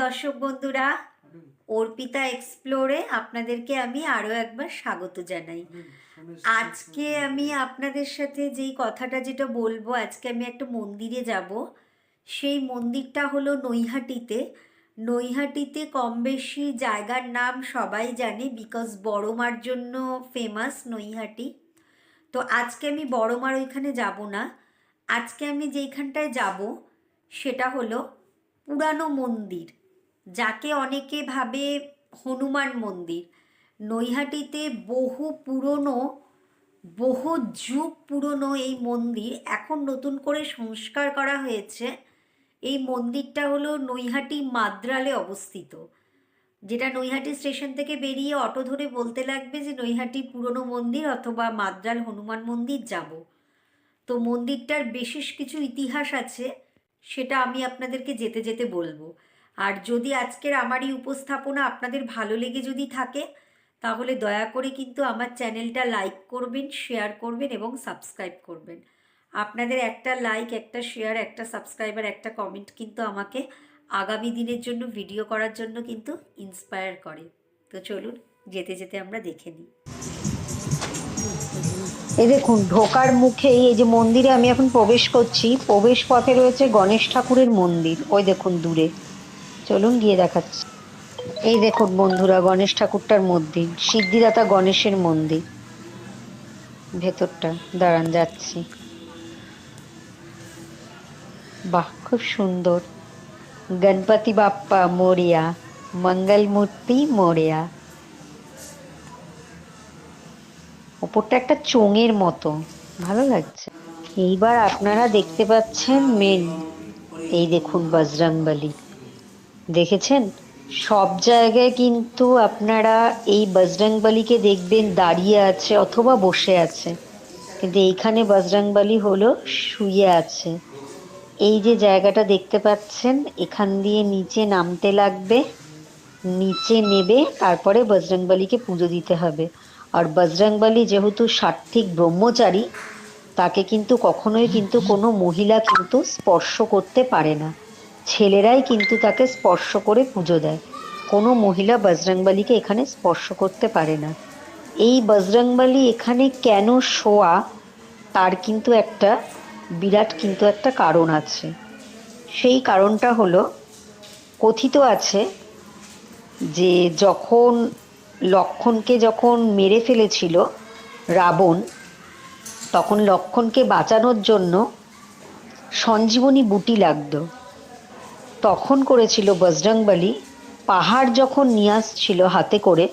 দর্শক বন্ধুরা, অর্পিতা এক্সপ্লোরে আপনাদেরকে আমি আরও একবার স্বাগত জানাই। আজকে আমি আপনাদের সাথে যেই কথাটা যেটা বলবো, আজকে আমি একটা মন্দিরে যাব। সেই মন্দিরটা হলো নৈহাটিতে। নৈহাটিতে কম বেশি জায়গার নাম সবাই জানে, বিকজ বড় মার জন্য ফেমাস নৈহাটি। তো আজকে আমি বড় মার ওইখানে যাব না। আজকে আমি যেইখানটায় যাব সেটা হলো পুরানো মন্দির, যাকে অনেকে ভাবে হনুমান মন্দির। নৈহাটিতে বহু পুরনো, বহু যুগ পুরনো এই মন্দির এখন নতুন করে সংস্কার করা হয়েছে। এই মন্দিরটা হলো নৈহাটি মাদ্রালে অবস্থিত, যেটা নৈহাটি স্টেশন থেকে বেরিয়ে অটো ধরে বলতে লাগবে যে নৈহাটি পুরনো মন্দির অথবা মাদ্রাল হনুমান মন্দির যাব। তো মন্দিরটার বিশেষ কিছু ইতিহাস আছে, সেটা আমি আপনাদেরকে যেতে যেতে বলবো। আর যদি আজকের আমার এই উপস্থাপনা আপনাদের ভালো লেগে যদি থাকে, তাহলে দয়া করে কিন্তু আমার চ্যানেলটা লাইক করবেন, শেয়ার করবেন এবং সাবস্ক্রাইব করবেন। আপনাদের একটা লাইক, একটা শেয়ার, একটা সাবস্ক্রাইবার, একটা কমেন্ট কিন্তু আমাকে আগামী দিনের জন্য ভিডিও করার জন্য কিন্তু ইন্সপায়ার করে। তো চলুন যেতে যেতে আমরা দেখে নিই। এই দেখুন, ঢোকার মুখেই এই যে মন্দিরে আমি এখন প্রবেশ করছি, প্রবেশ পথে রয়েছে গণেশ ঠাকুরের মন্দির। ওই দেখুন দূরে, চলুন গিয়ে দেখাচ্ছি। এই দেখুন বন্ধুরা, গণেশ ঠাকুরটার মন্দির, সিদ্ধিদাতা গণেশের মন্দির। ভেতরটা দাঁড়ান, যাচ্ছি। বাহ, খুব সুন্দর। গণপতি বাপ্পা মোরিয়া, মঙ্গল মূর্তি মোরিয়া। ওপরটা একটা চোঙের মতো, ভালো লাগছে। এইবার আপনারা দেখতে পাচ্ছেন মেন, এই দেখুন বজরংবলী। দেখেছেন, সব জায়গায় কিন্তু আপনারা এই বজরংবলীকে দেখবেন দাঁড়িয়ে আছে অথবা বসে আছে, কিন্তু এইখানে বজরংবলী হলো শুয়ে আছে। এই যে জায়গাটা দেখতে পাচ্ছেন, এখান দিয়ে নিচে নামতে লাগবে, নিচে নেবে তারপরে বজরংবলীকে পুজো দিতে হবে। আর বজরংবলী যেহেতু সাত্ত্বিক ব্রহ্মচারী, তাকে কিন্তু কখনোই কিন্তু কোনো মহিলা কিন্তু স্পর্শ করতে পারে না। ছেলেরাই কিন্তু তাকে স্পর্শ করে পুজো দেয়। কোনো মহিলা বজরংবলীকে এখানে স্পর্শ করতে পারে না। এই বজরংবলী এখানে কেন শোয়া, তার কিন্তু একটা বিরাট কিন্তু একটা কারণ আছে। সেই কারণটা হলো, কথিত আছে যে যখন লক্ষ্মণকে যখন মেরে ফেলেছিল রাবণ, তখন লক্ষ্মণকে বাঁচানোর জন্য সঞ্জীবনী বুটি লাগতো। তখন করেছিল বজরংবলী, পাহাড় যখন নিয়ে আসছিল হাতে করে,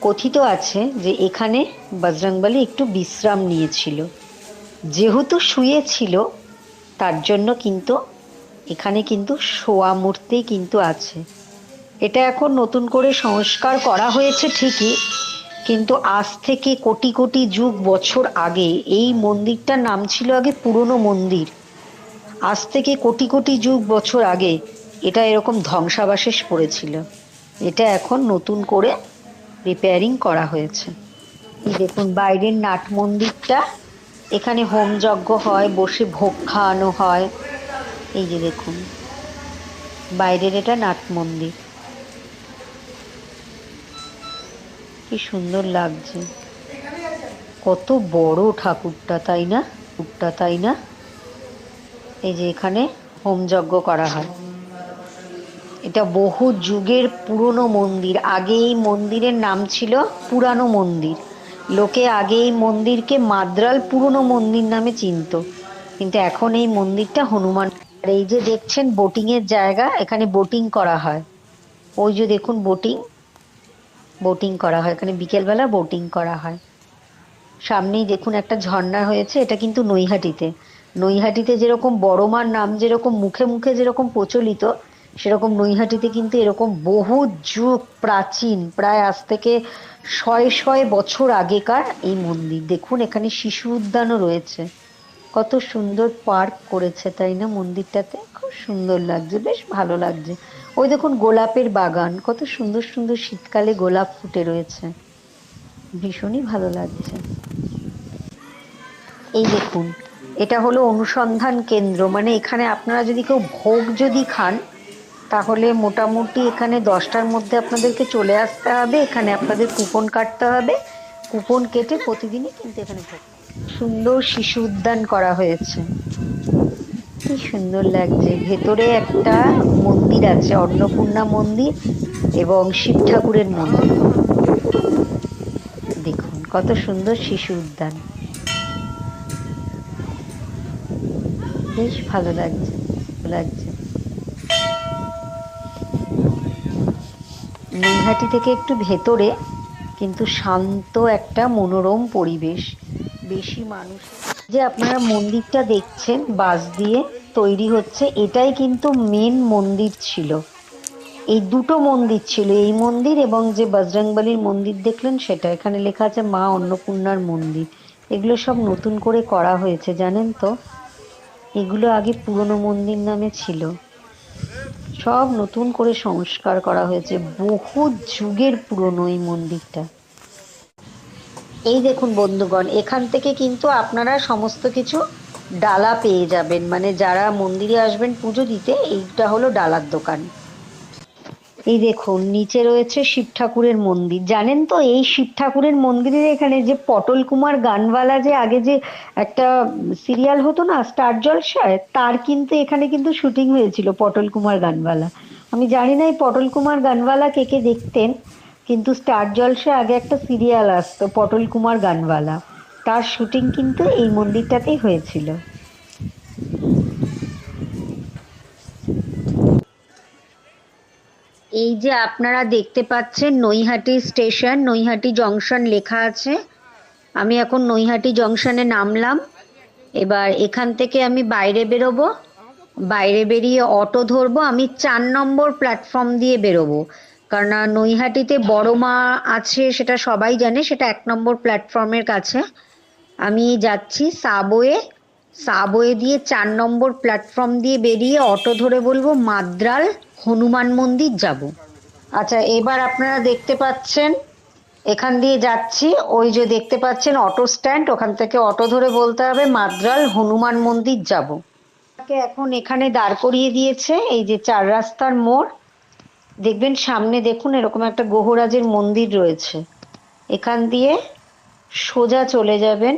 কথিত আছে যে এখানে বজরংবলী একটু বিশ্রাম নিয়েছিল। যেহেতু শুয়েছিল, তার জন্য কিন্তু এখানে কিন্তু শোয়া মূর্তি কিন্তু আছে। এটা এখন নতুন করে সংস্কার করা হয়েছে ঠিকই, কিন্তু আজ থেকে কোটি কোটি যুগ বছর আগে এই মন্দিরটার নাম ছিল আগে পুরনো মন্দির। আজ থেকে কোটি কোটি যুগ বছর আগে এটা এরকম ধ্বংসাবশেষ পড়েছিল। এটা এখন নতুন করে রিপেয়ারিং করা হয়েছে। এই দেখুন বাইরের নাট মন্দিরটা, এখানে হোম যজ্ঞ হয়, বসে ভোগ খাওয়ানো হয়। এই যে দেখুন বাইরের এটা নাট মন্দির, কি সুন্দর লাগছে। কত বড় ঠাকুরটা, তাই না? ঠাকুরটা, তাই না? এই যে এখানে হোম যজ্ঞ করা হয়। এটা বহু যুগের পুরনো মন্দির। আগে এই মন্দিরের নাম ছিল পুরানো মন্দির। লোকে আগে এই মন্দিরকে মাদ্রাল পুরনো মন্দির নামে চিনত, কিন্তু এখন এই মন্দিরটা হনুমান। আর এই যে দেখছেন বোটিং এর জায়গা, এখানে বোটিং করা হয়। ওই যে দেখুন বোটিং, বোটিং করা হয় এখানে, বিকেলবেলা বোটিং করা হয়। সামনেই দেখুন একটা ঝর্ণা হয়েছে, এটা কিন্তু নৈহাটিতে। নৈহাটিতে যেরকম বড় মার নাম যেরকম মুখে মুখে যেরকম প্রচলিত, সেরকম নৈহাটিতে কিন্তু এরকম বহু যুগ প্রাচীন, প্রায় আজ থেকে শয়ে শয়ে বছর আগেকার এই মন্দির। দেখুন এখানে শিশু উদ্যানও রয়েছে। কত সুন্দর পার্ক করেছে, তাই না? মন্দিরটাতে খুব সুন্দর লাগছে, বেশ ভালো লাগছে। ওই দেখুন গোলাপের বাগান, কত সুন্দর সুন্দর শীতকালে গোলাপ ফুটে রয়েছে, ভীষণই ভালো লাগছে। এই দেখুন, এটা হলো অনুসন্ধান কেন্দ্র, মানে এখানে আপনারা যদি কেউ ভোগ যদি খান, তাহলে মোটামুটি এখানে 10টার মধ্যে আপনাদেরকে চলে আসতে হবে। এখানে আপনাদের কুপন কাটতে হবে, কুপন কেটে প্রতিদিনই কিন্তু এখানে ভোগ। সুন্দর শিশু উদ্যান করা হয়েছে, কি সুন্দর লাগছে। ভেতরে একটা মন্দির আছে, অন্নপূর্ণা মন্দির এবং শিব ঠাকুরের মন্দির। দেখুন কত সুন্দর শিশু উদ্যান, বেশ ভালো লাগছে। নৈহাটি থেকে একটু ভেতরে, কিন্তু শান্ত একটা মনোরম পরিবেশ, বেশি মানুষ। যে আপনারা মন্দিরটা দেখছেন বাঁশ দিয়ে তৈরি হচ্ছে, এটাই কিন্তু মেন মন্দির ছিল। এই দুটো মন্দির ছিল, এই মন্দির এবং যে বজরংবলীর মন্দির দেখলেন সেটা। এখানে লেখা আছে মা অন্নপূর্ণার মন্দির। এগুলো সব নতুন করে করা হয়েছে, জানেন তো। এগুলো আগে পুরনো মন্দির নামে ছিল, সব নতুন করে সংস্কার করা হয়েছে। বহু যুগের পুরনো এই মন্দিরটা। এই দেখুন বন্ধুগণ, এখান থেকে কিন্তু আপনারা সমস্ত কিছু ডালা পেয়ে যাবেন। মানে যারা মন্দিরে আসবেন পুজো দিতে, এইটা হলো ডালার দোকান। এই দেখুন নিচে রয়েছে শিব ঠাকুরের মন্দির। জানেন তো এই শিব ঠাকুরের মন্দিরের এখানে যে পটল কুমার গানওয়ালা, যে আগে যে একটা সিরিয়াল হতো না স্টার জলসায়, তার কিন্তু এখানে কিন্তু শুটিং হয়েছিল, পটল কুমার গানওয়ালা। আমি জানি না এই পটল কুমার গানওয়ালা কে কে দেখতেন, কিন্তু স্টার জলসায় আগে একটা সিরিয়াল আসতো পটল কুমার গানওয়ালা, তার শুটিং কিন্তু এই মন্দিরটাতেই হয়েছিল। এই যে আপনারা দেখতে পাচ্ছেন নৈহাটি স্টেশন, নৈহাটি জংশন লেখা আছে। আমি এখন নৈহাটি জংশনে নামলাম। এবার এখান থেকে আমি বাইরে বেরোবো, বাইরে বেরিয়ে অটো ধরবো। আমি 4 নম্বর প্ল্যাটফর্ম দিয়ে বেরোবো, কারণ নৈহাটিতে বড় মা আছে সেটা সবাই জানে, সেটা 1 নম্বর প্ল্যাটফর্মের কাছে। আমি যাচ্ছি সাবওয়ে, সাবওয়ে দিয়ে 4 নম্বর প্ল্যাটফর্ম দিয়ে বেরিয়ে অটো ধরে বলবো মাদ্রাল হনুমান মন্দির যাব। আচ্ছা, এবার আপনারা দেখতে পাচ্ছেন এখান দিয়ে যাচ্ছি, ওই যে দেখতে পাচ্ছেন অটো স্ট্যান্ড, ওখান থেকে অটো ধরে বলতে হবে মাদ্রাল হনুমান মন্দির যাব। এখন এখানে দাঁড় করিয়ে দিয়েছে, এই যে 4 রাস্তার মোড় দেখবেন সামনে, দেখুন এরকম একটা গহরাজের মন্দির রয়েছে। এখান দিয়ে সোজা চলে যাবেন,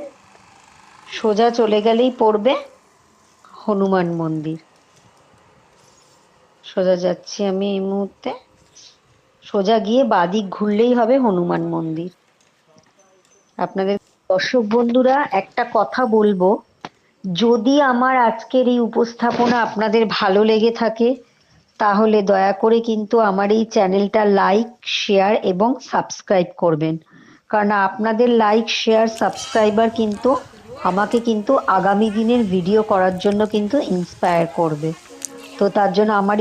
সোজা চলে গেলেই পড়বে হনুমান মন্দির। সোজা যাচ্ছি আমি এই মুহূর্তে, সোজা গিয়ে বাদিক ঘুরলেই হবে হনুমান মন্দির। আপনাদের দর্শক বন্ধুরা একটা কথা বলবো, যদি আমার আজকের এই উপস্থাপনা আপনাদের ভালো লেগে থাকে, তাহলে দয়া করে কিন্তু আমার এই চ্যানেলটা লাইক, শেয়ার এবং সাবস্ক্রাইব করবেন। কারণ আপনাদের লাইক, শেয়ার, সাবস্ক্রাইবার কিন্তু আমাকে কিন্তু আগামী দিনের ভিডিও করার জন্য কিন্তু ইন্সপায়ার করবে। তো তার জন্য আমার